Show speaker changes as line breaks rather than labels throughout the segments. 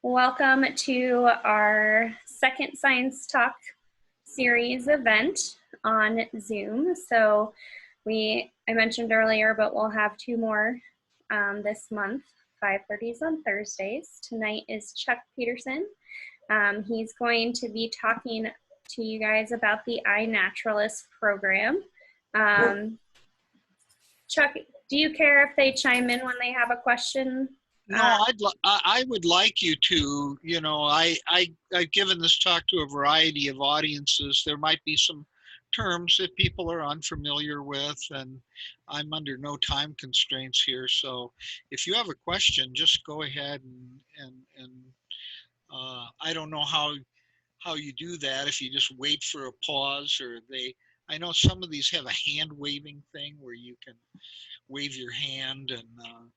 Welcome to our second Science Talk series event on Zoom. So I mentioned earlier, but we'll have two more this month. 5:30 is on Thursdays. Tonight is Chuck Peterson. He's going to be talking to you guys about the iNaturalist program. Chuck, do you care if they chime in when they have a question?
No, I would like you to. I've given this talk to a variety of audiences. There might be some terms that people are unfamiliar with, and I'm under no time constraints here. So if you have a question, just go ahead and I don't know how you do that. If you just wait for a pause, or I know some of these have a hand waving thing where you can wave your hand and.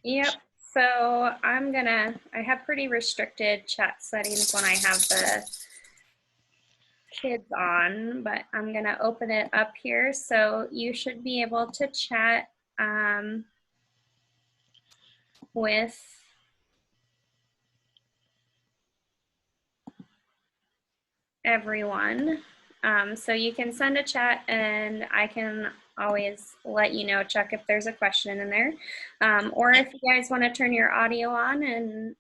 Yep. So I have pretty restricted chat settings when I have the kids on, but I'm gonna open it up here. So you should be able to chat with everyone. So you can send a chat and I can always let you know, Chuck, if there's a question in there. Or if you guys want to turn your audio on and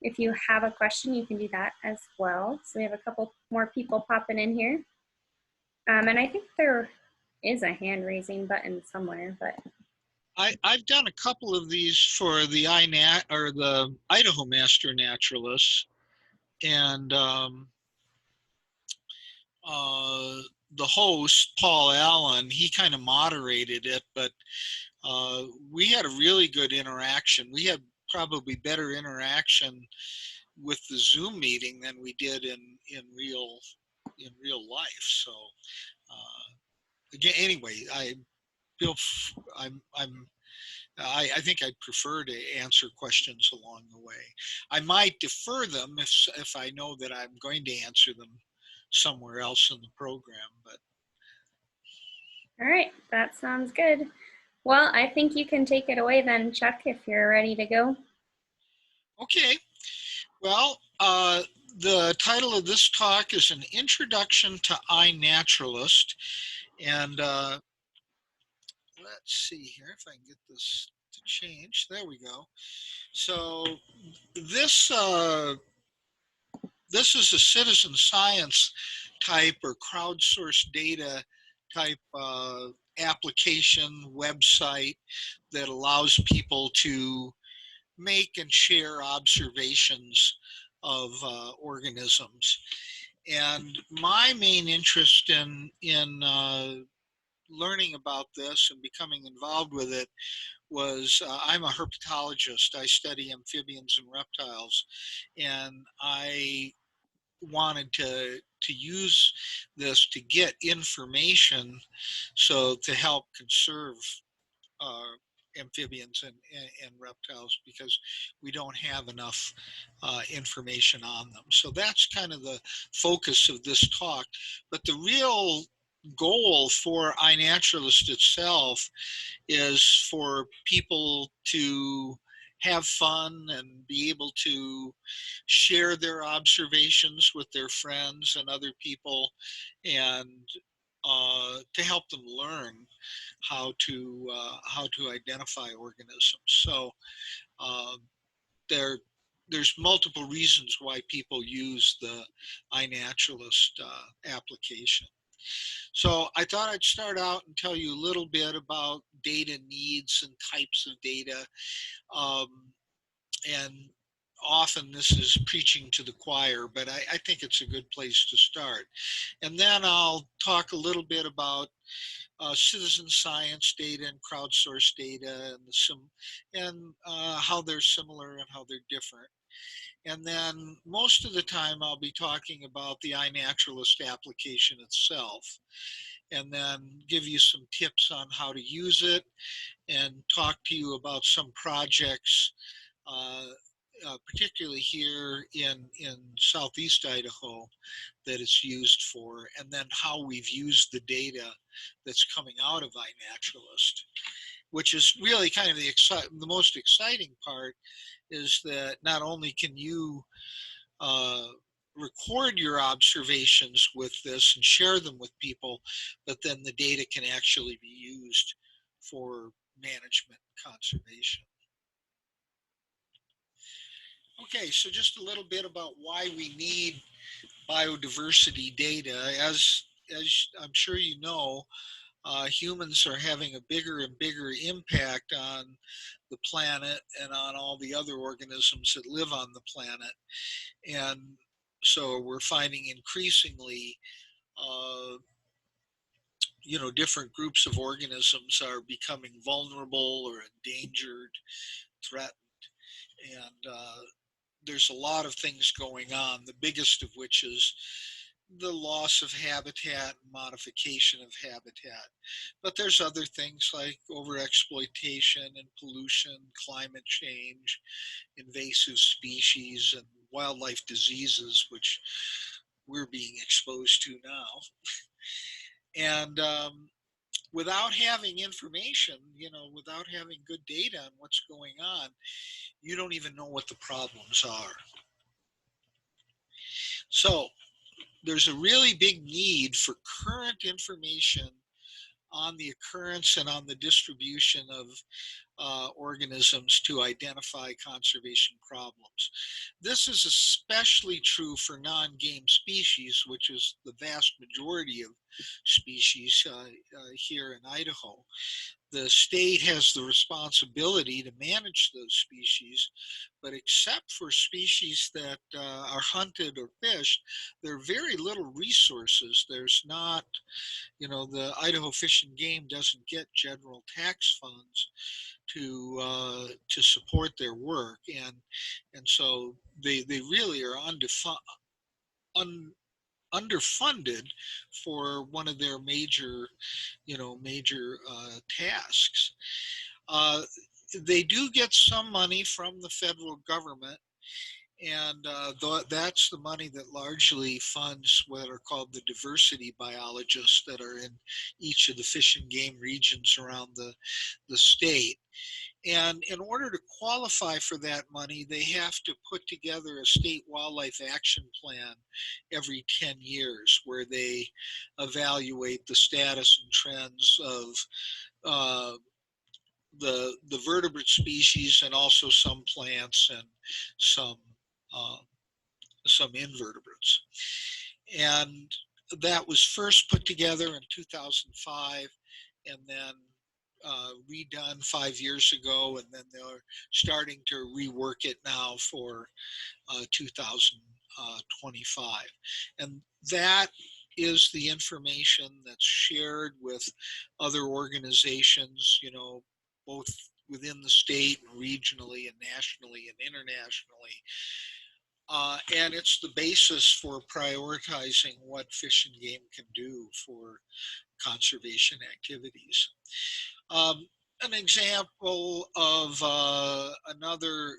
if you have a question, you can do that as well. So we have a couple more people popping in here. And I think there is a hand raising button somewhere, but.
I've done a couple of these for the the Idaho Master Naturalists, and the host, Paul Allen, he kind of moderated it, but we had a really good interaction. We had probably better interaction with the Zoom meeting than we did in real life. So again, anyway, I think I'd prefer to answer questions along the way. I might defer them if I know that I'm going to answer them somewhere else in the program. But
All right, that sounds good. Well, I think you can take it away then, Chuck, if you're ready to go.
Okay. Well, the title of this talk is An Introduction to iNaturalist. And let's see here if I can get this to change. There we go. So this is a citizen science type or crowdsourced data type application website that allows people to make and share observations of organisms. And my main interest in learning about this and becoming involved with it was I'm a herpetologist. I study amphibians and reptiles, and I wanted to use this to get information, so to help conserve amphibians and reptiles, because we don't have enough information on them. So that's kind of the focus of this talk. But the real goal for iNaturalist itself is for people to have fun and be able to share their observations with their friends and other people, and to help them learn how to identify organisms. So there's multiple reasons why people use the iNaturalist application. So I thought I'd start out and tell you a little bit about data needs and types of data. And often this is preaching to the choir, but I think it's a good place to start. And then I'll talk a little bit about citizen science data and crowdsourced data, and how they're similar and how they're different. And then most of the time I'll be talking about the iNaturalist application itself, and then give you some tips on how to use it, and talk to you about some projects particularly here in southeast Idaho, that it's used for, and then how we've used the data that's coming out of iNaturalist, which is really kind of the most exciting part, is that not only can you uh, record your observations with this and share them with people, but then the data can actually be used for management and conservation. Okay, so just a little bit about why we need biodiversity data. As I'm sure you know, humans are having a bigger and bigger impact on the planet and on all the other organisms that live on the planet. And so we're finding increasingly, different groups of organisms are becoming vulnerable or endangered, threatened. And there's a lot of things going on, the biggest of which is the loss of habitat and modification of habitat. But there's other things like overexploitation and pollution, climate change, invasive species, and wildlife diseases, which we're being exposed to now. And without having information, without having good data on what's going on, you don't even know what the problems are. So there's a really big need for current information on the occurrence and on the distribution of organisms to identify conservation problems. This is especially true for non-game species, which is the vast majority of species here in Idaho. The state has the responsibility to manage those species, but except for species that are hunted or fished, there are very little resources. There's not, the Idaho Fish and Game doesn't get general tax funds to support their work, and so they really are underfunded for one of their major tasks. Uh, they do get some money from the federal government, and that's the money that largely funds what are called the diversity biologists that are in each of the fish and game regions around the state. And in order to qualify for that money, they have to put together a state wildlife action plan every 10 years where they evaluate the status and trends of uh, the vertebrate species, and also some plants and some uh, some invertebrates. And that was first put together in 2005, and then redone 5 years ago, and then they're starting to rework it now for 2025. And that is the information that's shared with other organizations, both within the state and regionally and nationally and internationally. And it's the basis for prioritizing what Fish and Game can do for conservation activities. An example of another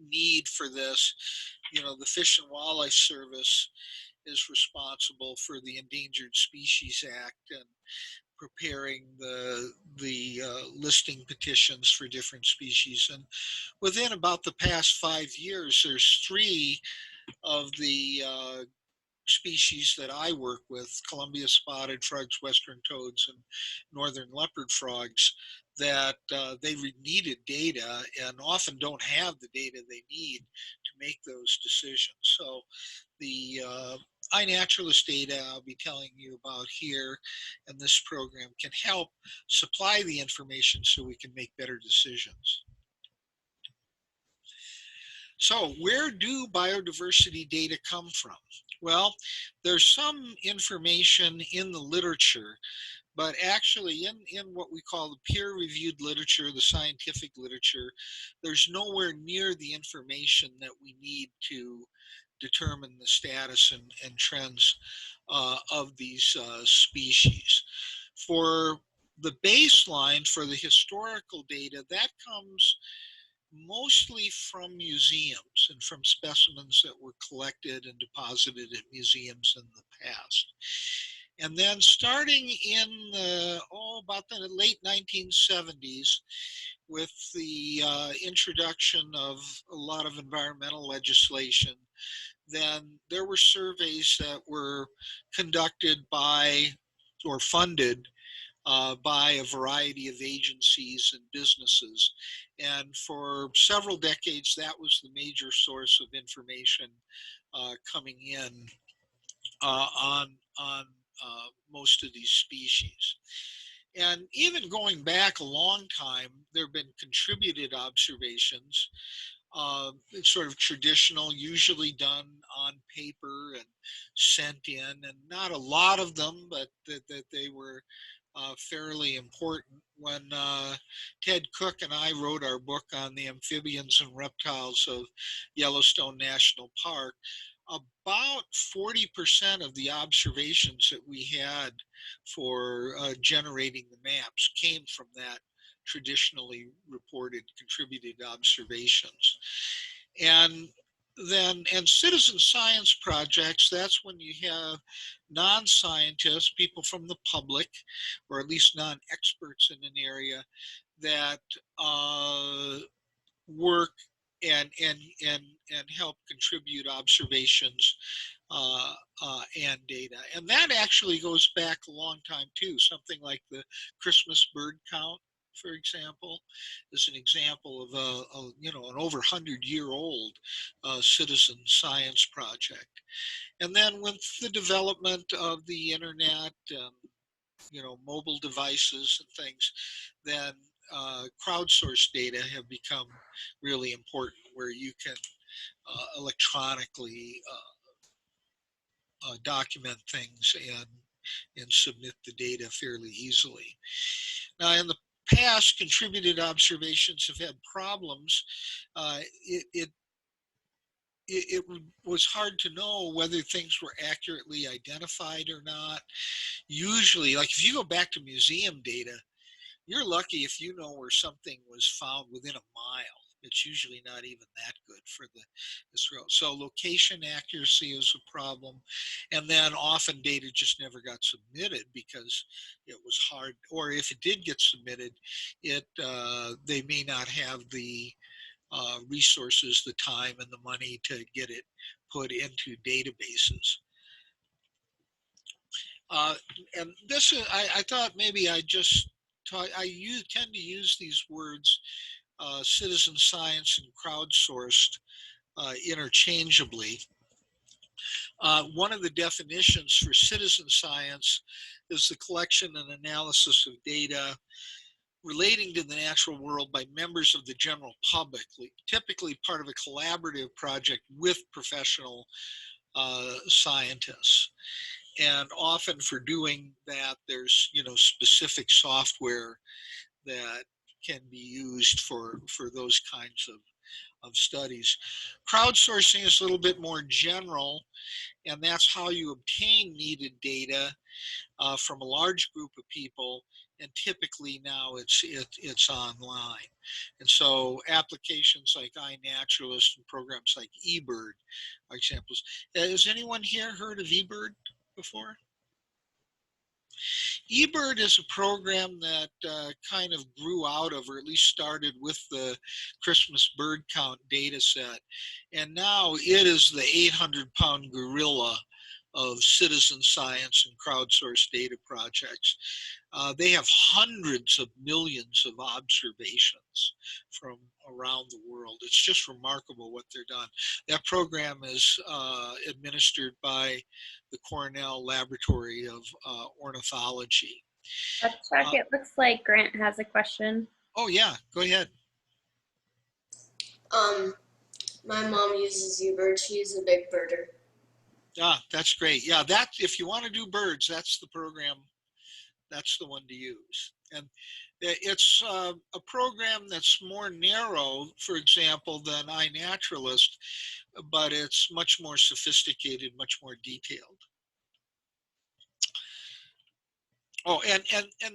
need for this, the Fish and Wildlife Service is responsible for the Endangered Species Act and preparing the listing petitions for different species. And within about the past 5 years, there's 3 of the species that I work with, Columbia spotted frogs, western toads, and northern leopard frogs, that they needed data and often don't have the data they need to make those decisions. So the iNaturalist data I'll be telling you about here and this program can help supply the information so we can make better decisions. So where do biodiversity data come from? Well, there's some information in the literature, but actually in what we call the peer-reviewed literature, the scientific literature, there's nowhere near the information that we need to determine the status and trends of these species. For the baseline for the historical data, that comes mostly from museums and from specimens that were collected and deposited at museums in the past. And then starting in about the late 1970s, with the introduction of a lot of environmental legislation, then there were surveys that were conducted by or funded by a variety of agencies and businesses. And for several decades, that was the major source of information coming in on most of these species. And even going back a long time, there have been contributed observations, sort of traditional, usually done on paper and sent in, and not a lot of them, but that they were fairly important. When Ted Cook and I wrote our book on the amphibians and reptiles of Yellowstone National Park, about 40% of the observations that we had for generating the maps came from that traditionally reported contributed observations. And then, and citizen science projects, that's when you have non-scientists, people from the public, or at least non-experts in an area, that work and help contribute observations and data. And that actually goes back a long time too. Something like the Christmas bird count, for example, is an example of an over 100-year-old citizen science project. And then with the development of the internet, mobile devices and things, then crowdsourced data have become really important, where you can electronically document things and submit the data fairly easily. Now, in the past, contributed observations have had problems. It was hard to know whether things were accurately identified or not. Usually, like if you go back to museum data, you're lucky if you know where something was found within a mile. It's usually not even that good for this road. So location accuracy is a problem. And then often data just never got submitted because it was hard, or if it did get submitted, they may not have the resources, the time and the money to get it put into databases. And this, I thought maybe I tend to use these words, citizen science and crowdsourced, interchangeably. One of the definitions for citizen science is the collection and analysis of data relating to the natural world by members of the general public, typically part of a collaborative project with professional scientists. And often for doing that, there's specific software that can be used for those kinds of studies. Crowdsourcing is a little bit more general, and that's how you obtain needed data from a large group of people, and typically now it's online. And so applications like iNaturalist and programs like eBird are examples. Has anyone here heard of eBird before? eBird is a program that kind of grew out of, or at least started with, the Christmas bird count data set. And now it is the 800-pound gorilla of citizen science and crowdsourced data projects. They have hundreds of millions of observations from around the world. It's just remarkable what they're done. That program is administered by the Cornell Laboratory of Ornithology.
Chuck, it looks like Grant has a question.
Oh yeah, go ahead.
My mom uses eBird. She's a big birder.
Ah, that's great. Yeah, that, if you want to do birds, that's the program. That's the one to use. And it's a program that's more narrow, for example, than iNaturalist, but it's much more sophisticated, much more detailed. Oh, and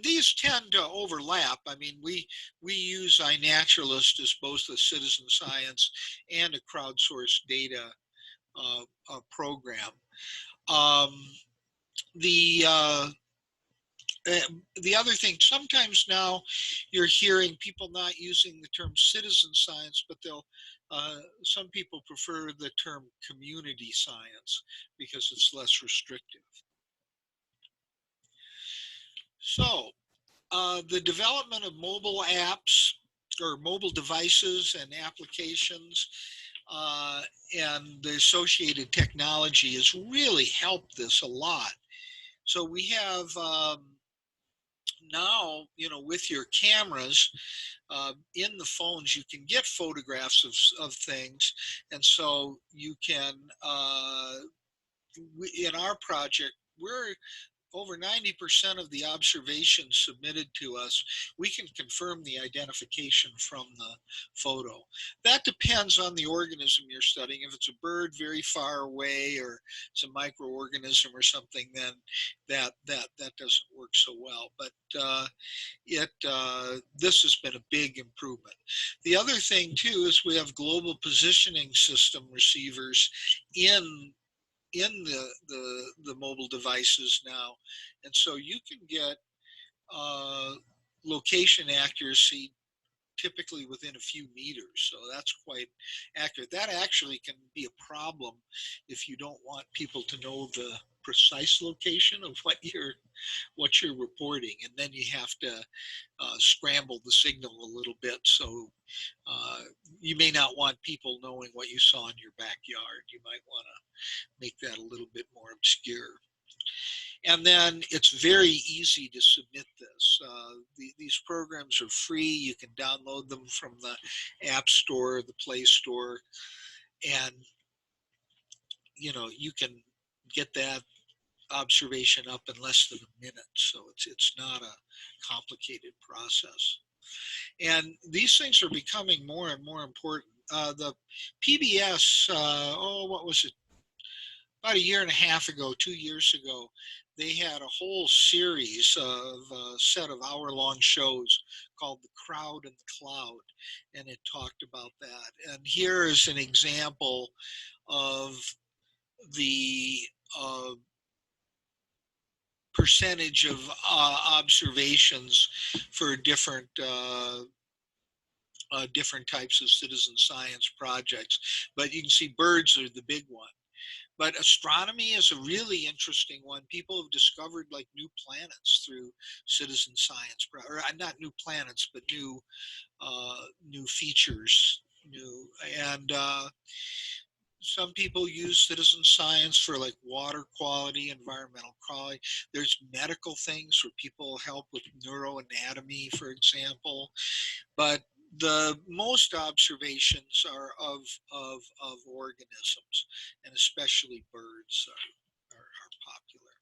these tend to overlap. I mean, we use iNaturalist as both a citizen science and a crowdsourced data program. Um, the uh, the other thing, sometimes now you're hearing people not using the term citizen science, but some people prefer the term community science because it's less restrictive. So the development of mobile apps or mobile devices and applications and the associated technology has really helped this a lot. So we have now, with your cameras in the phones, you can get photographs of things. And so you can, in our project, we're over 90% of the observations submitted to us, we can confirm the identification from the photo. That depends on the organism you're studying. If it's a bird very far away or it's a microorganism or something, then that doesn't work so well. But this has been a big improvement. The other thing too is we have global positioning system receivers in the mobile devices now, and so you can get location accuracy typically within a few meters, so that's quite accurate. That actually can be a problem if you don't want people to know the precise location of what you're reporting, and then you have to scramble the signal a little bit. So you may not want people knowing what you saw in your backyard. You might want to make that a little bit more obscure. And then it's very easy to submit this. These programs are free. You can download them from the App Store, the Play Store, and you can get that observation up in less than a minute. So it's not a complicated process. And these things are becoming more and more important. The PBS, what was it? About a year and a half ago, 2 years ago, they had a whole series of a set of hour-long shows called The Crowd and the Cloud, and it talked about that. And here is an example of the percentage of observations for different types of citizen science projects. But you can see birds are the big one. But astronomy is a really interesting one. People have discovered like new planets through citizen science, or not new planets, but new features, and some people use citizen science for like water quality, environmental quality. There's medical things where people help with neuroanatomy, for example. But the most observations are of organisms, and especially birds are popular.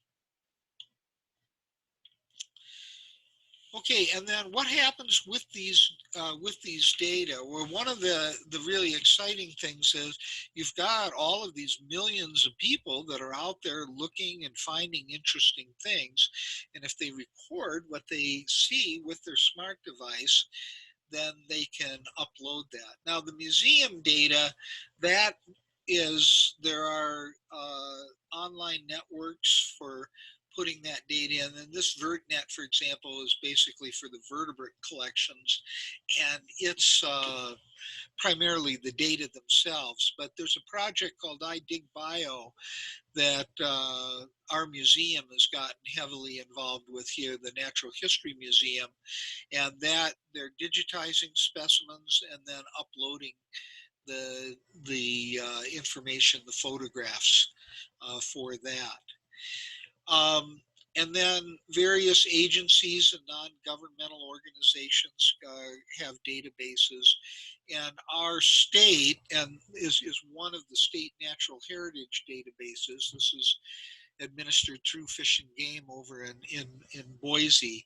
Okay, and then what happens with these data? Well, one of the really exciting things is you've got all of these millions of people that are out there looking and finding interesting things, and if they record what they see with their smart device, then they can upload that. Now, the museum data, there are online networks for putting that data in. And this VertNet, for example, is basically for the vertebrate collections, and it's primarily the data themselves. But there's a project called iDigBio that our museum has gotten heavily involved with here, the Natural History Museum, and that they're digitizing specimens and then uploading the information, the photographs for that. And then various agencies and non-governmental organizations have databases, and our state is one of the state natural heritage databases. This is administered through Fish and Game over in Boise,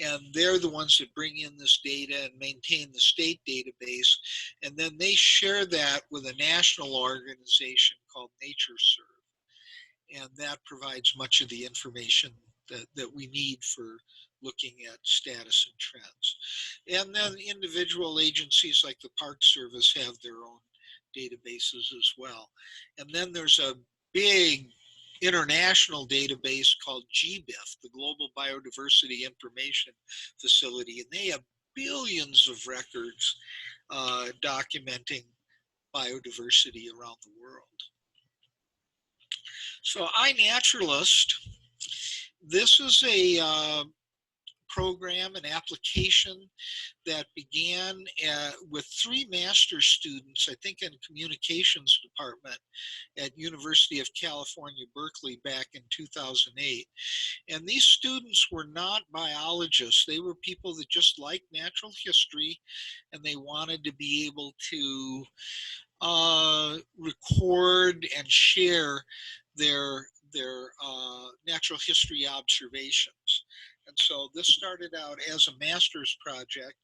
and they're the ones that bring in this data and maintain the state database, and then they share that with a national organization called NatureServe, and that provides much of the information that we need for looking at status and trends. And then individual agencies like the Park Service have their own databases as well. And then there's a big international database called GBIF, the Global Biodiversity Information Facility, and they have billions of records documenting biodiversity around the world. So iNaturalist, this is a program, an application that began with 3 master's students, I think in communications department at University of California, Berkeley back in 2008. And these students were not biologists. They were people that just liked natural history, and they wanted to be able to record and share their natural history observations. And so this started out as a master's project,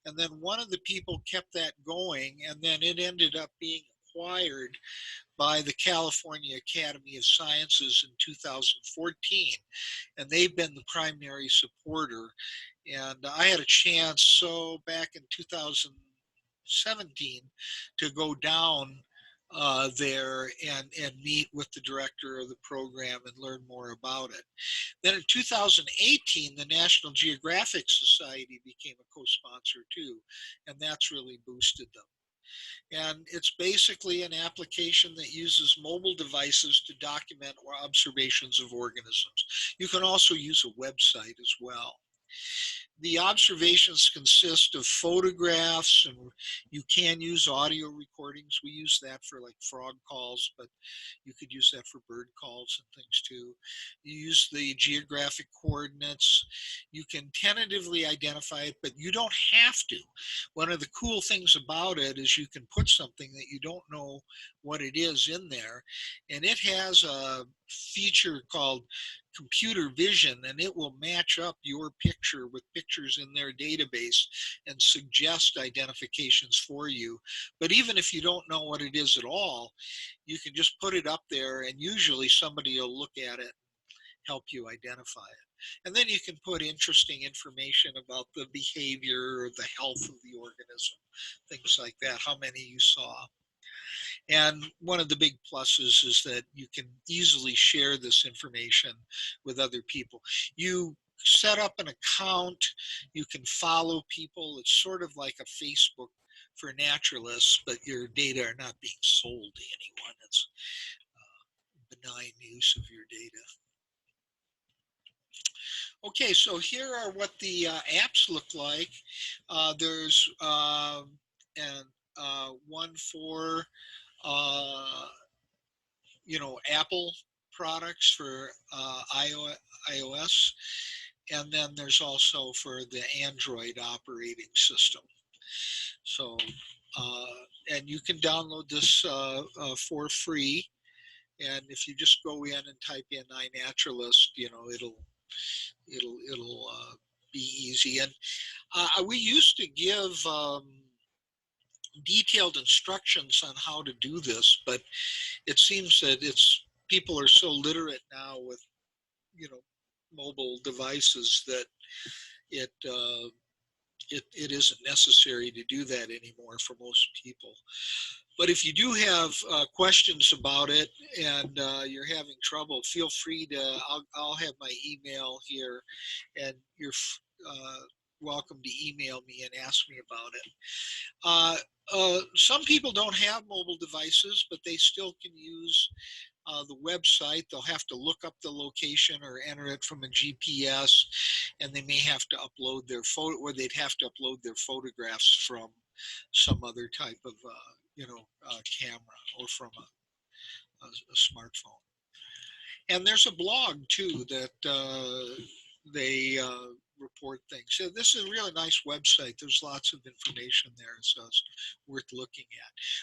and then one of the people kept that going, and then it ended up being acquired by the California Academy of Sciences in 2014, and they've been the primary supporter. And I had a chance, so back in 2017, to go down there and meet with the director of the program and learn more about it. Then in 2018, the National Geographic Society became a co-sponsor too, and that's really boosted them. And it's basically an application that uses mobile devices to document observations of organisms. You can also use a website as well. The observations consist of photographs, and you can use audio recordings. We use that for like frog calls, but you could use that for bird calls and things too. You use the geographic coordinates. You can tentatively identify it, but you don't have to. One of the cool things about it is you can put something that you don't know what it is in there, and it has a feature called computer vision, and it will match up your picture with pictures in their database and suggest identifications for you. But even if you don't know what it is at all, you can just put it up there, and usually somebody will look at it and help you identify it. And then you can put interesting information about the behavior or the health of the organism, things like that, how many you saw. And one of the big pluses is that you can easily share this information with other people. You set up an account, you can follow people. It's sort of like a Facebook for naturalists, but your data are not being sold to anyone. It's benign use of your data. Okay, so here are what the apps look like. There's one for Apple products for iOS, and then there's also for the Android operating system. So, and you can download this for free. And if you just go in and type in iNaturalist, it'll be easy. And we used to give detailed instructions on how to do this, but it seems that people are so literate now with mobile devices that it isn't necessary to do that anymore for most people. But if you do have questions about it and you're having trouble, feel free to, I'll have my email here, and you're welcome to email me and ask me about it. Some people don't have mobile devices, but they still can use the website. They'll have to look up the location or enter it from a GPS, and they may have to upload their photo, or they'd have to upload their photographs from some other type of camera or from a smartphone. And there's a blog too that they report things. So this is a really nice website. There's lots of information there, so it's worth looking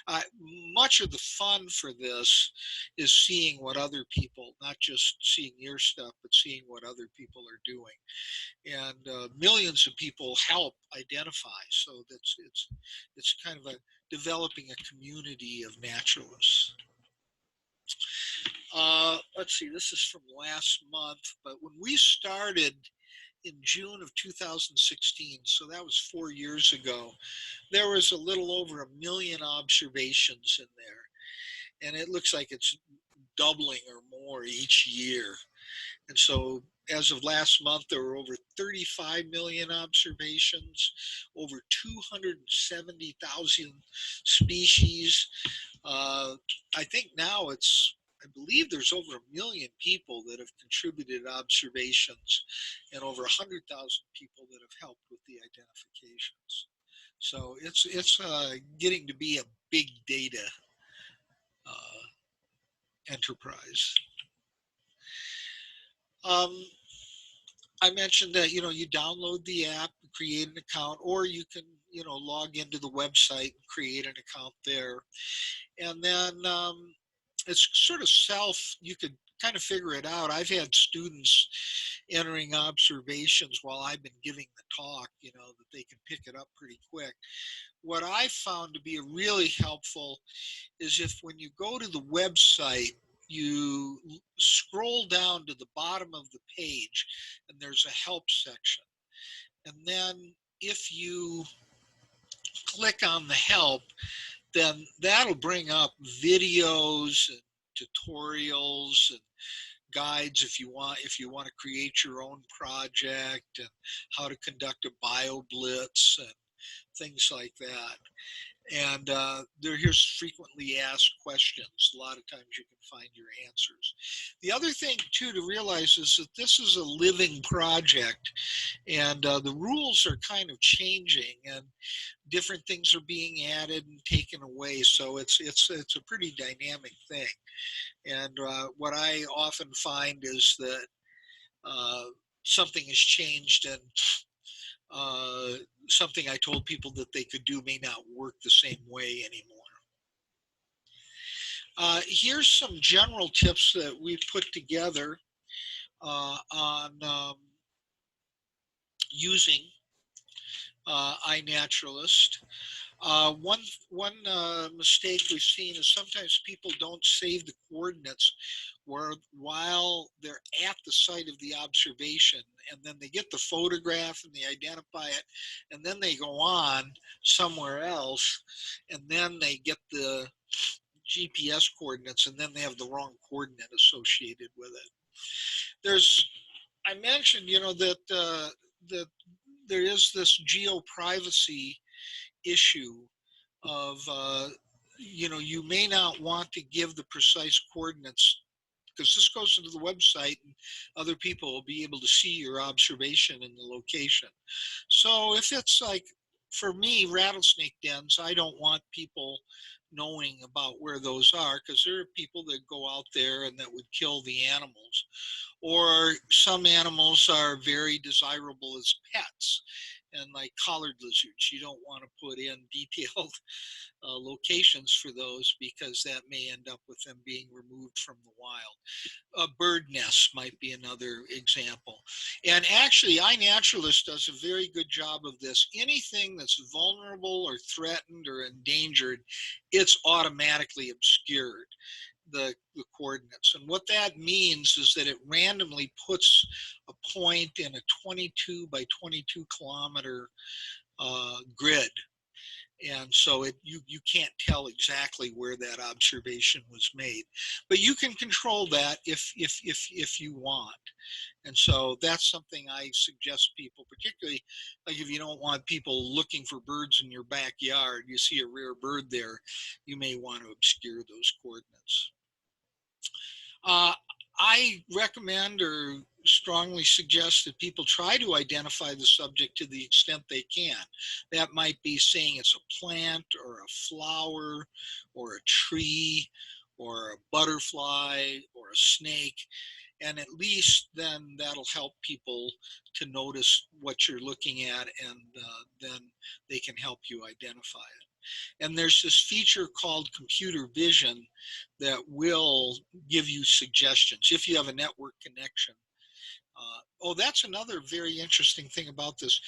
at. Much of the fun for this is seeing what other people, not just seeing your stuff, but seeing what other people are doing. And millions of people help identify, so it's kind of developing a community of naturalists. Let's see, this is from last month, but when we started in June of 2016, so that was 4 years ago, there was a little over 1 million observations in there. And it looks like it's doubling or more each year. And so as of last month, there were over 35 million observations, over 270,000 species. I think now I believe there's over 1 million people that have contributed observations and over 100,000 people that have helped with the identifications. So it's getting to be a big data enterprise. I mentioned that, you download the app, create an account, or you can, log into the website and create an account there. And then it's sort of you could kind of figure it out. I've had students entering observations while I've been giving the talk, that they can pick it up pretty quick. What I found to be really helpful is if when you go to the website, you scroll down to the bottom of the page and there's a help section. And then if you click on the help, then that'll bring up videos and tutorials and guides if you want to create your own project, and how to conduct a bio blitz and things like that. And here's frequently asked questions. A lot of times you can find your answers. The other thing too to realize is that this is a living project, and the rules are kind of changing, and different things are being added and taken away. So it's a pretty dynamic thing. And what I often find is that something has changed, and something I told people that they could do may not work the same way anymore. Here's some general tips that we've put together on using iNaturalist. One mistake we've seen is sometimes people don't save the coordinates while they're at the site of the observation, and then they get the photograph and they identify it, and then they go on somewhere else, and then they get the GPS coordinates, and then they have the wrong coordinate associated with it. I mentioned, that there is this geo-privacy issue of, you may not want to give the precise coordinates, because this goes into the website and other people will be able to see your observation and the location. So if it's like, for me, rattlesnake dens, I don't want people knowing about where those are, because there are people that go out there and that would kill the animals. Or some animals are very desirable as pets, and like collared lizards, you don't want to put in detailed locations for those, because that may end up with them being removed from the wild. Bird nests might be another example. And actually, iNaturalist does a very good job of this. Anything that's vulnerable or threatened or endangered, it's automatically obscured, the coordinates. And what that means is that it randomly puts a point in a 22 by 22 kilometer grid. And so you can't tell exactly where that observation was made, but you can control that if you want. And so that's something I suggest people, particularly like if you don't want people looking for birds in your backyard, you see a rare bird there, you may want to obscure those coordinates. I recommend or strongly suggest that people try to identify the subject to the extent they can. That might be saying it's a plant or a flower or a tree or a butterfly or a snake. And at least then that'll help people to notice what you're looking at, and then they can help you identify it. And there's this feature called computer vision that will give you suggestions if you have a network connection. That's another very interesting thing about this.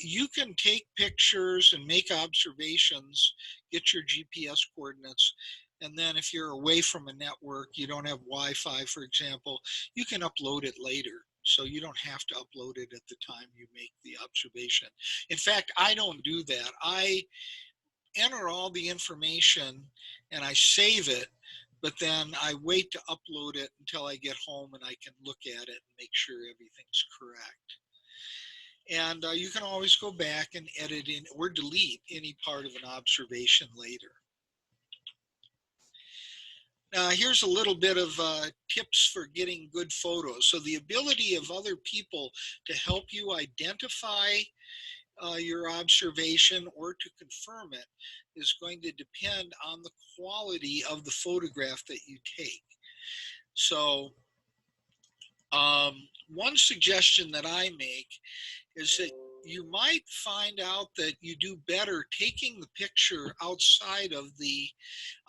You can take pictures and make observations, get your GPS coordinates, And then if you're away from a network, you don't have Wi-Fi, for example, you can upload it later. So you don't have to upload it at the time you make the observation. In fact, I don't do that. I enter all the information and I save it, but then I wait to upload it until I get home and I can look at it and make sure everything's correct. And you can always go back and edit in or delete any part of an observation later. Now, here's a little bit of tips for getting good photos. So the ability of other people to help you identify your observation or to confirm it is going to depend on the quality of the photograph that you take. So one suggestion that I make is that you might find out that you do better taking the picture outside of the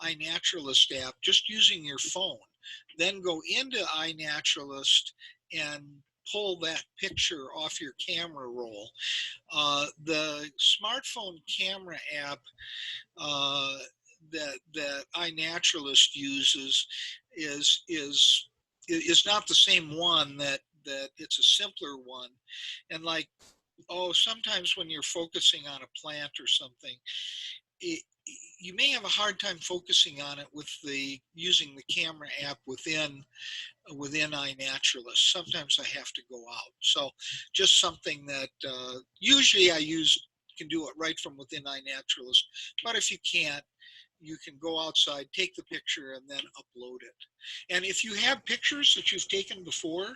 iNaturalist app, just using your phone. Then go into iNaturalist and pull that picture off your camera roll. The smartphone camera app that iNaturalist uses is not the same one. That it's a simpler one, and like, sometimes when you're focusing on a plant or something, you may have a hard time focusing on it with using the camera app within iNaturalist. Sometimes I have to go out. So just something that usually can do it right from within iNaturalist. But if you can't, you can go outside, take the picture, and then upload it. And if you have pictures that you've taken before,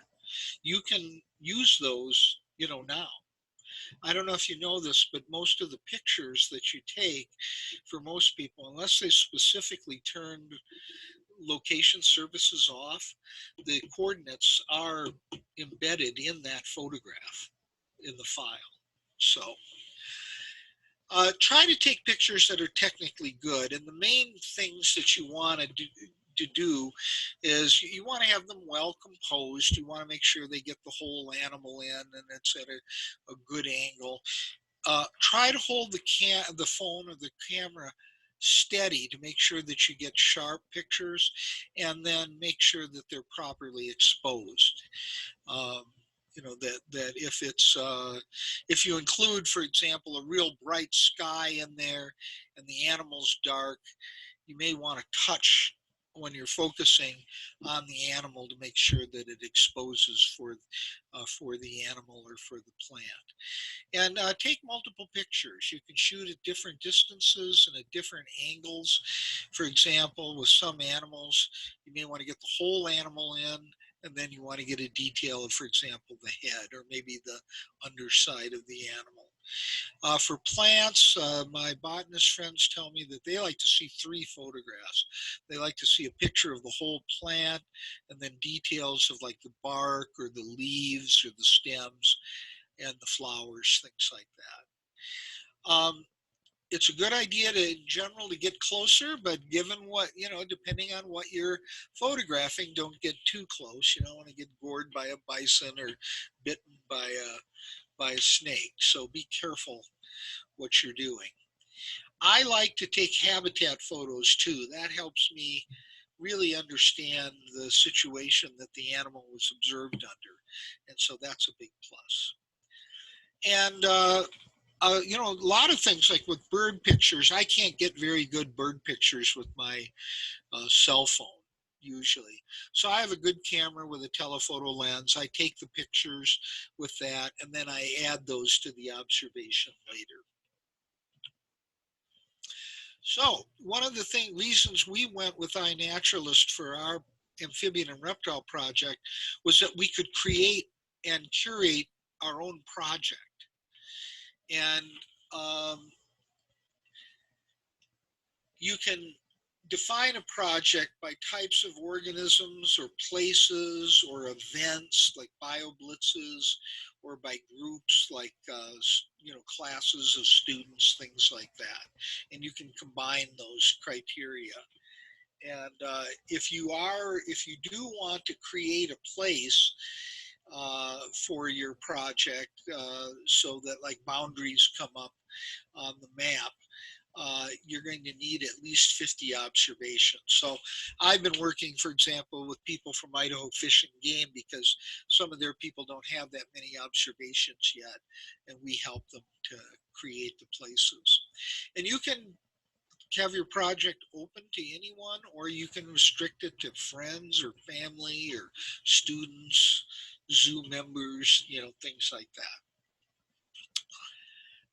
you can use those, now. I don't know if you know this, but most of the pictures that you take, for most people, unless they specifically turned location services off, the coordinates are embedded in that photograph in the file. So try to take pictures that are technically good. And the main things that you want to do is you want to have them well composed. You want to make sure they get the whole animal in and it's at a good angle. Try to hold the phone or the camera steady to make sure that you get sharp pictures, and then make sure that they're properly exposed. That if you include, for example, a real bright sky in there and the animal's dark, you may want to touch when you're focusing on the animal to make sure that it exposes for the animal or for the plant. And take multiple pictures. You can shoot at different distances and at different angles. For example, with some animals, you may want to get the whole animal in, and then you want to get a detail of, for example, the head or maybe the underside of the animal. For plants, my botanist friends tell me that they like to see 3 photographs. They like to see a picture of the whole plant and then details of like the bark or the leaves or the stems and the flowers, things like that. It's a good idea in general to get closer, but given what, depending on what you're photographing, don't get too close. You don't want to get gored by a bison or bitten by a snake. So be careful what you're doing. I like to take habitat photos too. That helps me really understand the situation that the animal was observed under. And so that's a big plus. And a lot of things like with bird pictures, I can't get very good bird pictures with my cell phone usually. So I have a good camera with a telephoto lens. I take the pictures with that, and then I add those to the observation later. So one of the reasons we went with iNaturalist for our amphibian and reptile project was that we could create and curate our own project. And you can define a project by types of organisms or places or events like bioblitzes, or by groups like classes of students, things like that. And you can combine those criteria. And if you do want to create a place for your project, so that like boundaries come up on the map, you're going to need at least 50 observations. So I've been working, for example, with people from Idaho Fish and Game because some of their people don't have that many observations yet, and we help them to create the places. And you can have your project open to anyone, or you can restrict it to friends or family or students, zoo members, things like that.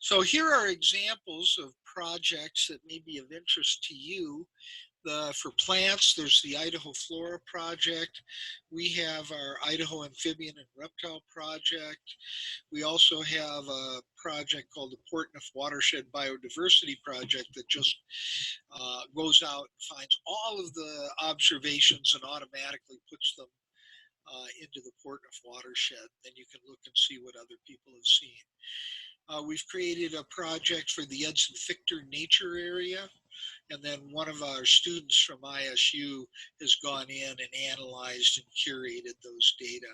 So here are examples of projects that may be of interest to you. For plants, there's the Idaho Flora project. We have our Idaho Amphibian and Reptile project. We also have a project called the Portneuf Watershed Biodiversity Project that just goes out and finds all of the observations and automatically puts them into the Portneuf watershed. Then you can look and see what other people have seen. We've created a project for the Edson-Fichter Nature Area, and then one of our students from ISU has gone in and analyzed and curated those data.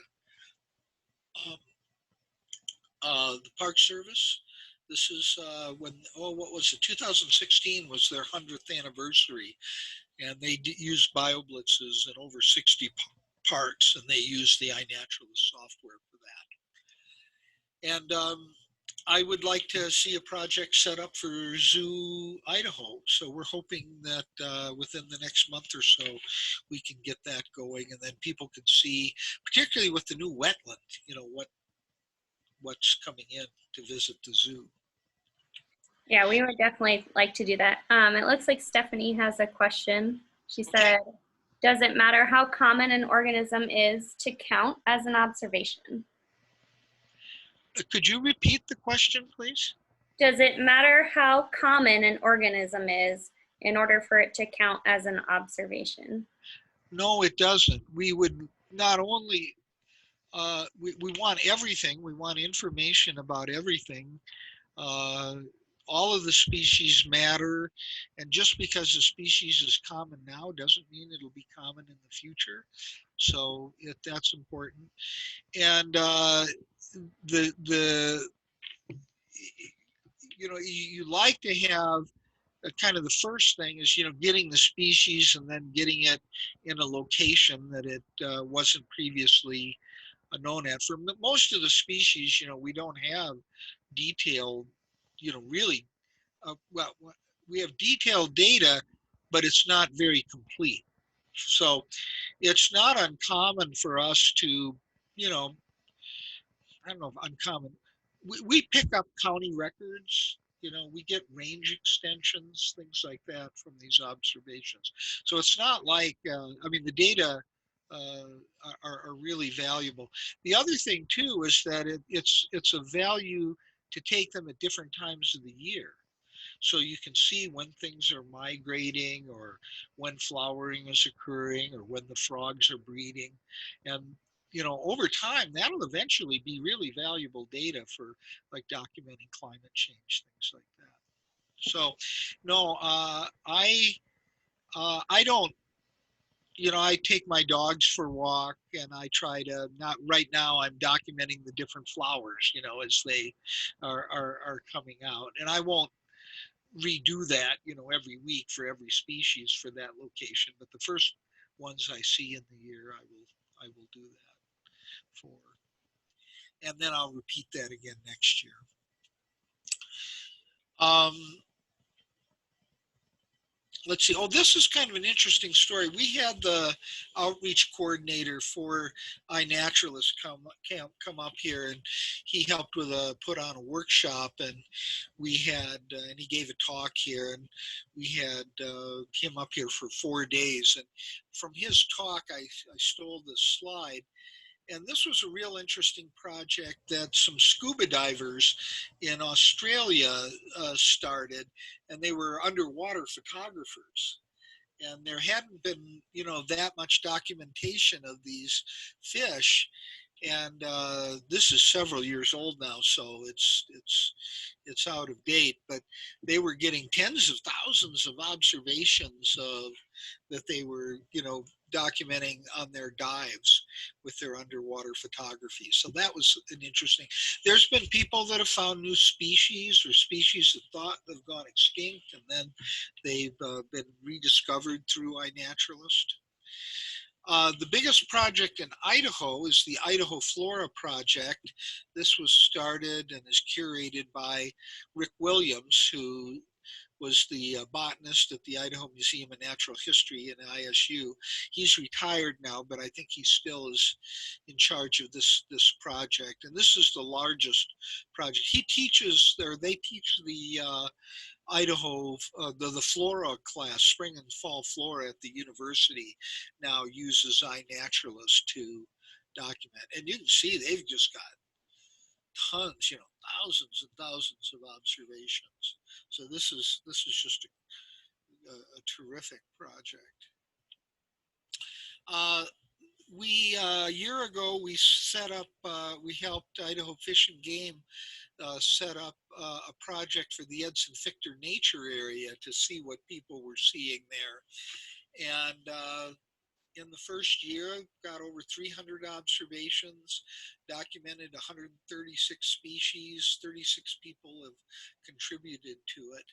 The Park Service, this is what was it, 2016 was their 100th anniversary, and they used BioBlitzes in over 60 parks, and they used the iNaturalist software for that. And I would like to see a project set up for Zoo Idaho. So we're hoping that within the next month or so, we can get that going, and then people can see, particularly with the new wetland, what's coming in to visit the zoo.
Yeah, we would definitely like to do that. It looks like Stephanie has a question. She said, does it matter how common an organism is to count as an observation?
Could you repeat the question, please?
Does it matter how common an organism is in order for it to count as an observation?
No, it doesn't. We would not only, we want everything, we want information about everything. All of the species matter, and just because a species is common now doesn't mean it'll be common in the future. So that's important. And you like to have kind of the first thing is, getting the species and then getting it in a location that it wasn't previously known at. For most of the species, we don't have detailed, really, well, we have detailed data, but it's not very complete. So it's not uncommon for us to, I don't know if uncommon, we pick up county records, we get range extensions, things like that from these observations. So it's not like, the data are really valuable. The other thing too is that it's a value to take them at different times of the year. So you can see when things are migrating, or when flowering is occurring, or when the frogs are breeding. And over time, that'll eventually be really valuable data for like documenting climate change, things like that. So no, I don't, I take my dogs for a walk, and I try to not, right now I'm documenting the different flowers, as they are coming out. And I won't redo that, every week for every species for that location. But the first ones I see in the year, I will do that for, and then I'll repeat that again next year. Let's see. Oh, this is kind of an interesting story. We had the outreach coordinator for iNaturalist come up here, and he helped with put on a workshop, and we had and he gave a talk here, and we had him up here for 4 days. And from his talk, I stole this slide. And this was a real interesting project that some scuba divers in Australia started, and they were underwater photographers. And there hadn't been, that much documentation of these fish. And this is several years old now, so it's out of date. But they were getting tens of thousands of observations of that they were, documenting on their dives. with their underwater photography. So that was an interesting. There's been people that have found new species or species that thought have gone extinct, and then they've been rediscovered through iNaturalist. The biggest project in Idaho is the Idaho Flora project. This was started and is curated by Rick Williams, who was the botanist at the Idaho Museum of Natural History in ISU. He's retired now, but I think he still is in charge of this project. And this is the largest project. He teaches, or they teach the Idaho, the flora class, spring and fall flora at the university now uses iNaturalist to document. And you can see they've just got tons, thousands and thousands of observations. So this is just a terrific project. A year ago, we set up, we helped Idaho Fish and Game set up a project for the Edson Fichter Nature Area to see what people were seeing there. And in the first year, got over 300 observations, documented 136 species, 36 people have contributed to it.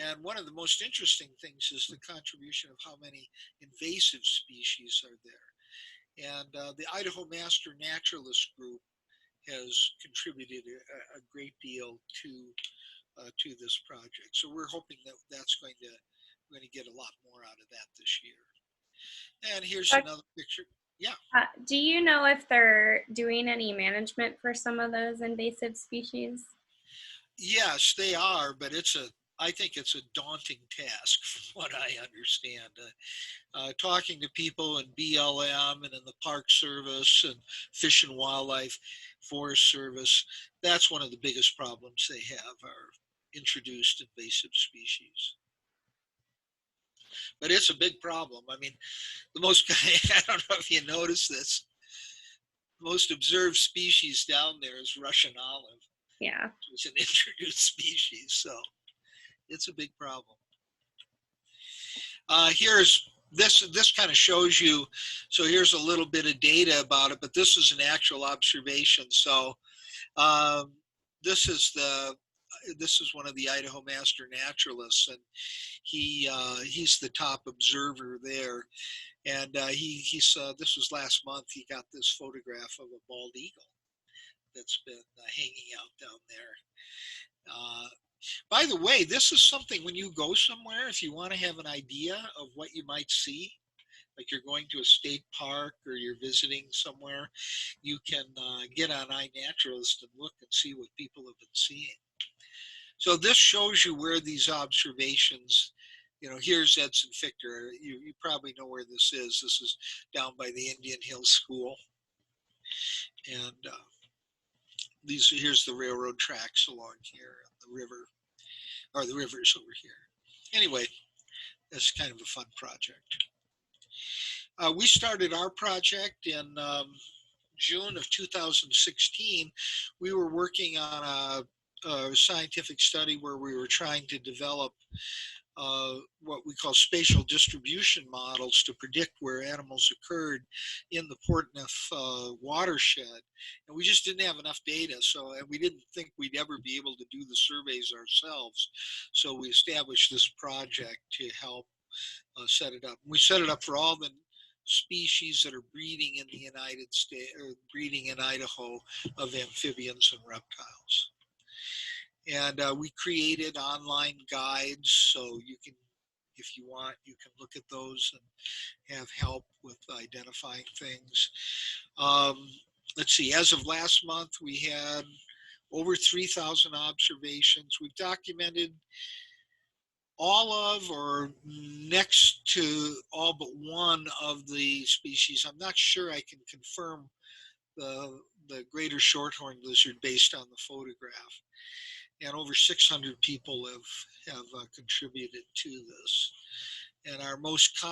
And one of the most interesting things is the contribution of how many invasive species are there. And the Idaho Master Naturalist group has contributed a great deal to this project. So we're hoping that that's going to get a lot more out of that this year. And here's another picture. Yeah.
Do you know if they're doing any management for some of those invasive species?
Yes, they are, but I think it's a daunting task from what I understand. Talking to people in BLM and in the Park Service and Fish and Wildlife Forest Service, that's one of the biggest problems they have are introduced invasive species. But it's a big problem. I mean, I don't know if you noticed this, the most observed species down there is Russian olive.
Yeah.
It's an introduced species, so it's a big problem. Here's this kind of shows you, so here's a little bit of data about it, but this is an actual observation. So this is one of the Idaho Master Naturalists, and he's the top observer there. And he saw, this was last month, he got this photograph of a bald eagle that's been hanging out down there. By the way, this is something when you go somewhere, if you want to have an idea of what you might see, like you're going to a state park or you're visiting somewhere, you can get on iNaturalist and look and see what people have been seeing. So this shows you where these observations, here's Edson Fichter. You probably know where this is. This is down by the Indian Hills School. And here's the railroad tracks along here, the river, or the river's over here. Anyway, that's kind of a fun project. We started our project in June of 2016. We were working on a scientific study where we were trying to develop what we call spatial distribution models to predict where animals occurred in the Portneuf watershed. And we just didn't have enough data, and we didn't think we'd ever be able to do the surveys ourselves. So we established this project to help set it up. We set it up for all the species that are breeding in the United States, or breeding in Idaho, of amphibians and reptiles. And we created online guides, so you can, if you want, you can look at those and have help with identifying things. Let's see, as of last month, we had over 3,000 observations. We've documented all of, or next to all but one of the species. I'm not sure I can confirm the greater shorthorn lizard based on the photograph. And over 600 people have contributed to this. And our most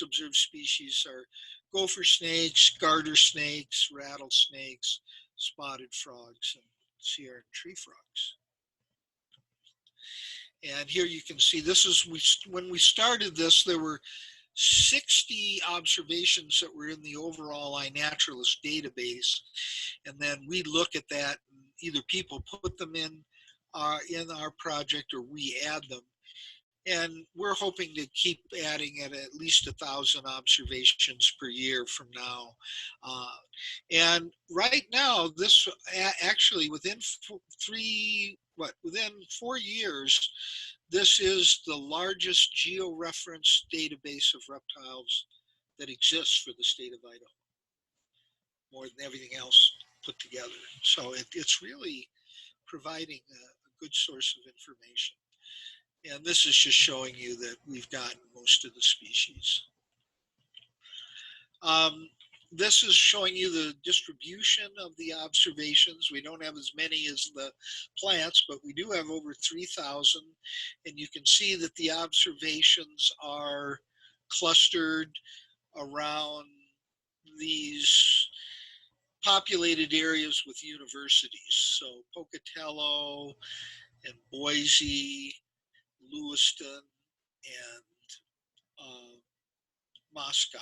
observed species are gopher snakes, garter snakes, rattlesnakes, spotted frogs, and Sierra and tree frogs. And here you can see, this is, when we started this, there were 60 observations that were in the overall iNaturalist database. And then we look at that, and either people put them in our project or we add them. And we're hoping to keep adding at least 1,000 observations per year from now. And right now, this actually within within 4 years, this is the largest georeference database of reptiles that exists for the state of Idaho, more than everything else put together. So it's really providing a good source of information. And this is just showing you that we've gotten most of the species. This is showing you the distribution of the observations. We don't have as many as the plants, but we do have over 3,000. And you can see that the observations are clustered around these populated areas with universities. So Pocatello and Boise, Lewiston, and Moscow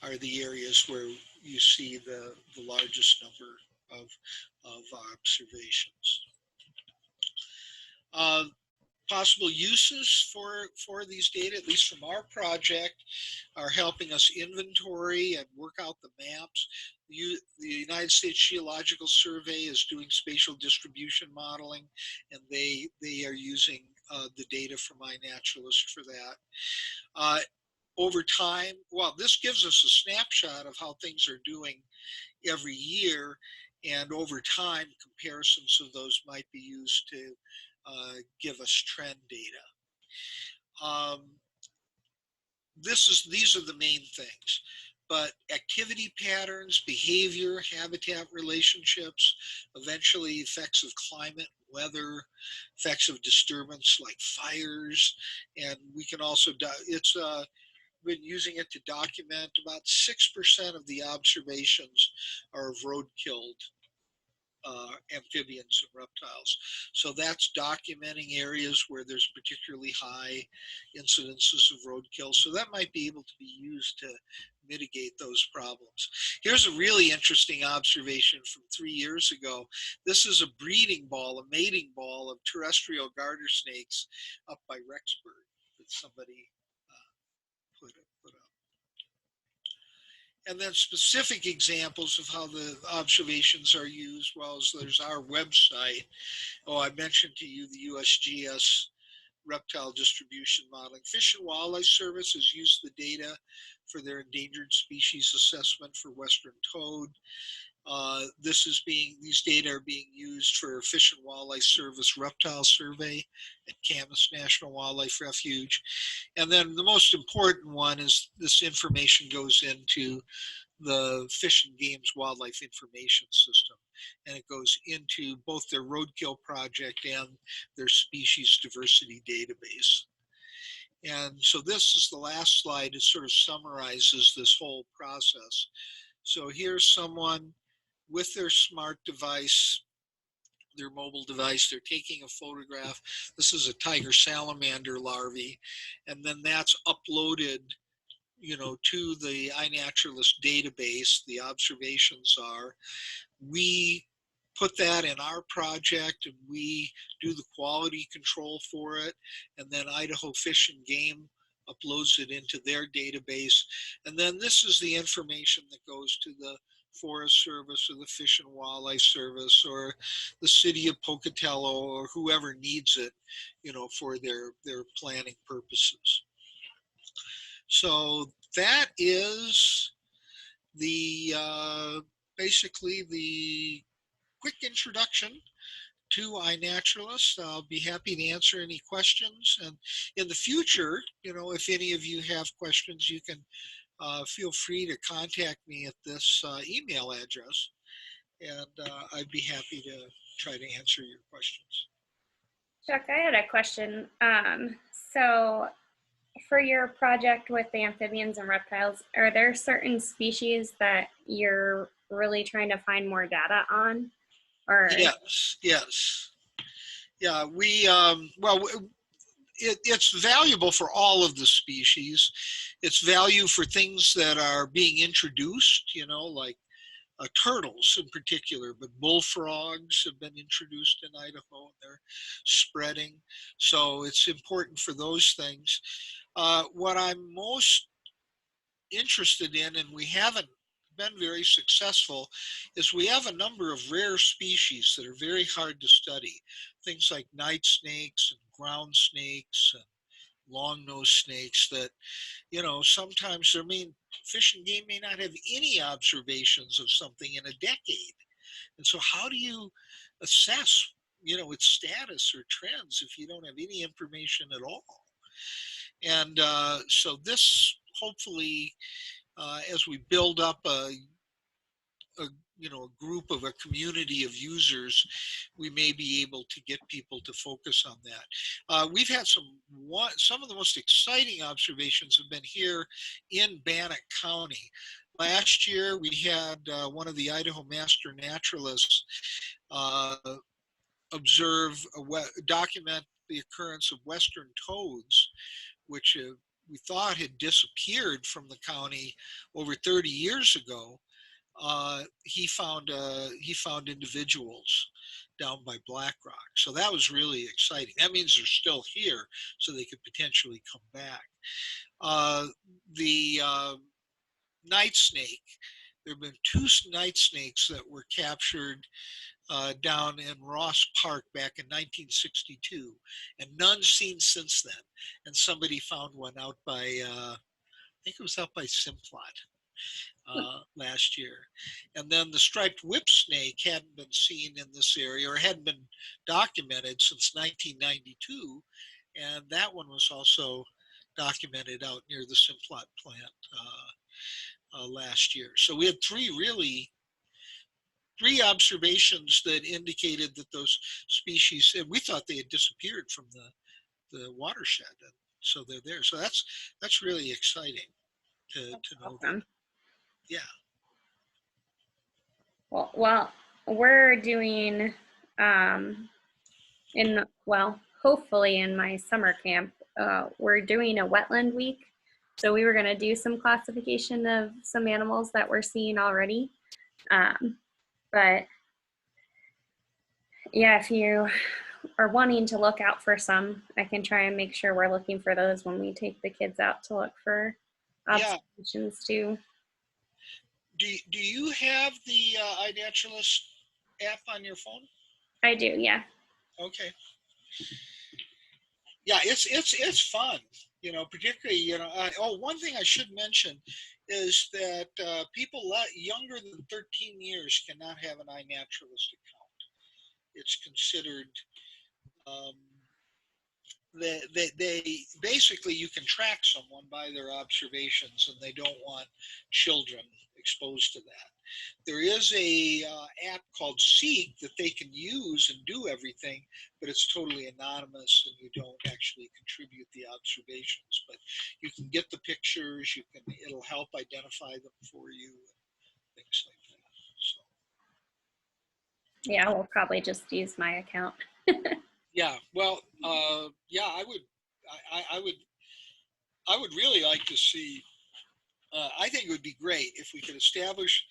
are the areas where you see the largest number of observations. Possible uses for these data, at least from our project, are helping us inventory and work out the maps. The United States Geological Survey is doing spatial distribution modeling, and they are using the data from iNaturalist for that. Over time, well, this gives us a snapshot of how things are doing every year, and over time, comparisons of those might be used to give us trend data. These are the main things, but activity patterns, behavior, habitat relationships, eventually effects of climate, weather, effects of disturbance like fires, and we can also, it's been using it to document about 6% of the observations are of road-killed amphibians and reptiles. So that's documenting areas where there's particularly high incidences of roadkill. So that might be able to be used to mitigate those problems. Here's a really interesting observation from 3 years ago. This is a breeding ball, a mating ball of terrestrial garter snakes up by Rexburg that somebody put up. And then specific examples of how the observations are used, well, as there's our website. Oh, I mentioned to you the USGS reptile distribution modeling. Fish and Wildlife Service has used the data for their endangered species assessment for western toad. These data are being used for Fish and Wildlife Service reptile survey at Camas National Wildlife Refuge. And then the most important one is this information goes into the Fish and Game's Wildlife Information System. And it goes into both their roadkill project and their species diversity database. And so this is the last slide. It sort of summarizes this whole process. So here's someone with their smart device, their mobile device, they're taking a photograph. This is a tiger salamander larvae, and then that's uploaded, to the iNaturalist database. The observations are. We put that in our project, and we do the quality control for it, and then Idaho Fish and Game uploads it into their database. And then this is the information that goes to the Forest Service or the Fish and Wildlife Service or the city of Pocatello or whoever needs it, for their planning purposes. So that is the basically the quick introduction to iNaturalist. I'll be happy to answer any questions. And in the future, if any of you have questions, you can feel free to contact me at this email address, and I'd be happy to try to answer your questions.
Chuck, I had a question. So for your project with the amphibians and reptiles, are there certain species that you're really trying to find more data on? Or
Yes. Yeah, it's valuable for all of the species. It's value for things that are being introduced, you know, like turtles in particular, but bullfrogs have been introduced in Idaho and they're spreading. So it's important for those things. What I'm most interested in, and we haven't been very successful, is we have a number of rare species that are very hard to study. Things like night snakes and ground snakes and long-nosed snakes that, you know, sometimes, I mean, Fish and Game may not have any observations of something in a decade. And so how do you assess, you know, its status or trends if you don't have any information at all? And so this hopefully, as we build up a you know, a group of a community of users, we may be able to get people to focus on that. We've had some of the most exciting observations have been here in Bannock County. Last year, we had one of the Idaho Master Naturalists document the occurrence of western toads, which we thought had disappeared from the county over 30 years ago. He found individuals down by Black Rock. So that was really exciting. That means they're still here, so they could potentially come back. The night snake, there have been 2 night snakes that were captured down in Ross Park back in 1962, and none seen since then. And somebody found one out by, I think it was out by Simplot. Last year. And then the striped whip snake hadn't been seen in this area, or hadn't been documented since 1992. And that one was also documented out near the Simplot plant last year. So we had 3 observations that indicated that those species, and we thought they had disappeared from the watershed. And so they're there. So that's really exciting to know that.
Awesome.
Yeah.
Well, we're doing hopefully in my summer camp, we're doing a wetland week. So we were going to do some classification of some animals that we're seeing already. But yeah, if you are wanting to look out for some, I can try and make sure we're looking for those when we take the kids out to look for observations too.
Do you have the iNaturalist app on your phone?
I do, yeah.
Okay. Yeah, it's fun, you know, particularly, you know, one thing I should mention is that people younger than 13 years cannot have an iNaturalist account. It's considered, they basically, you can track someone by their observations, and they don't want children exposed to that. There is a app called Seek that they can use and do everything, but it's totally anonymous, and you don't actually contribute the observations. But you can get the pictures. It'll help identify them for you, and things like that. So.
Yeah, we'll probably just use my account.
Yeah, well, yeah, I would really like to see. I think it would be great if we could establish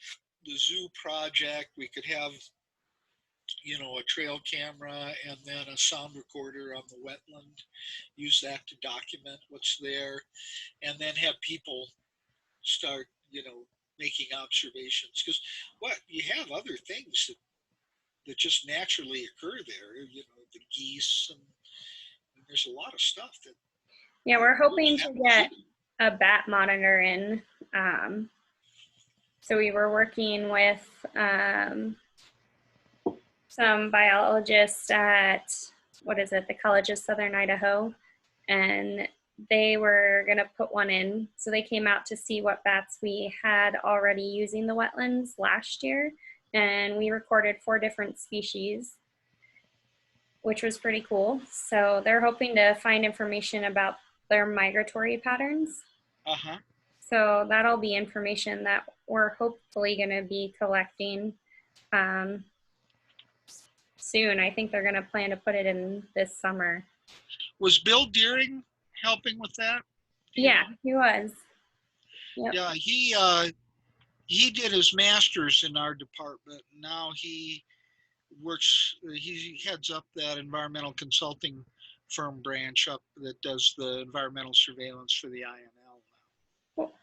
the zoo project. We could have, you know, a trail camera and then a sound recorder on the wetland. Use that to document what's there, and then have people start, you know, making observations. Because you have other things that just naturally occur there. You know, the geese, and there's a lot of stuff that.
Yeah, we're hoping to get a bat monitor in. So we were working with some biologists at, the College of Southern Idaho, and they were going to put one in. So they came out to see what bats we had already using the wetlands last year, and we recorded 4 different species, which was pretty cool. So they're hoping to find information about their migratory patterns.
Uh-huh.
So that'll be information that we're hopefully going to be collecting. soon. I think they're going to plan to put it in this summer.
Was Bill Deering helping with that?
Yeah, he was. Yep.
Yeah, he did his master's in our department. Now he heads up that environmental consulting firm branch up that does the environmental surveillance for the INL now.
Cool.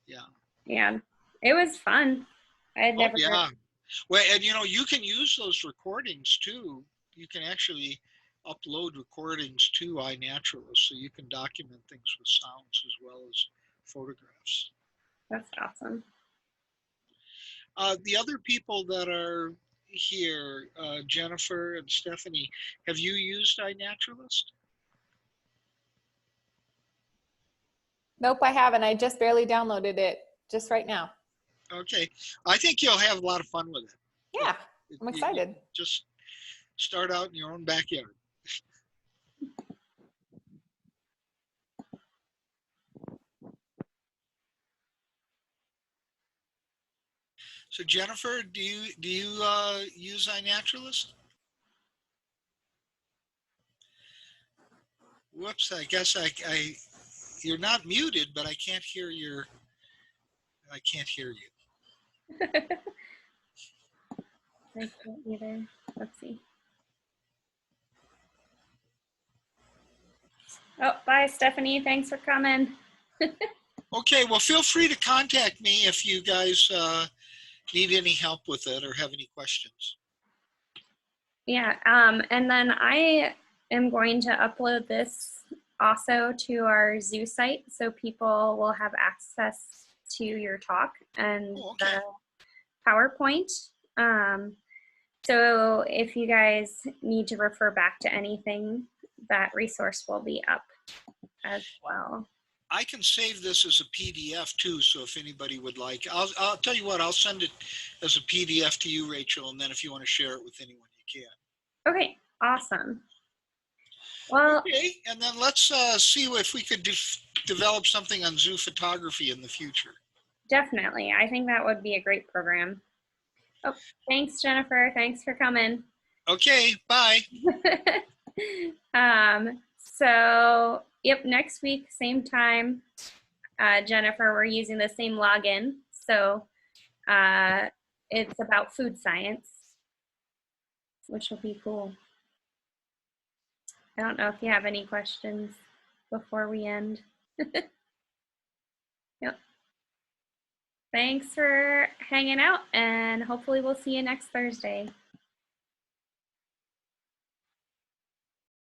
Yeah.
Yeah, it was fun. I had never.
Yeah. Well, and you can use those recordings too. You can actually upload recordings to iNaturalist, so you can document things with sounds as well as photographs.
That's awesome.
The other people that are here, Jennifer and Stephanie, have you used iNaturalist?
Nope, I haven't. I just barely downloaded it just right now.
Okay, I think you'll have a lot of fun with it.
Yeah, I'm excited.
Just start out in your own backyard. So Jennifer, do you use iNaturalist? Whoops! I guess you're not muted, but I can't hear you. I
I can't either. Let's see. Oh, bye, Stephanie. Thanks for coming.
Okay, well, feel free to contact me if you guys need any help with it or have any questions.
Yeah, and then I am going to upload this also to our zoo site, so people will have access to your talk and the PowerPoint. So if you guys need to refer back to anything, that resource will be up as well.
I can save this as a PDF too, so if anybody would like, I'll tell you what, I'll send it as a PDF to you, Rachel, and then if you want to share it with anyone, you can.
Okay, awesome. Well,
okay, and then let's see if we could develop something on zoo photography in the future.
Definitely, I think that would be a great program. Oh, thanks, Jennifer. Thanks for coming.
Okay, bye.
So, yep, next week, same time, Jennifer, we're using the same login. So it's about food science, which will be cool. I don't know if you have any questions before we end. Yep. Thanks for hanging out, and hopefully we'll see you next Thursday.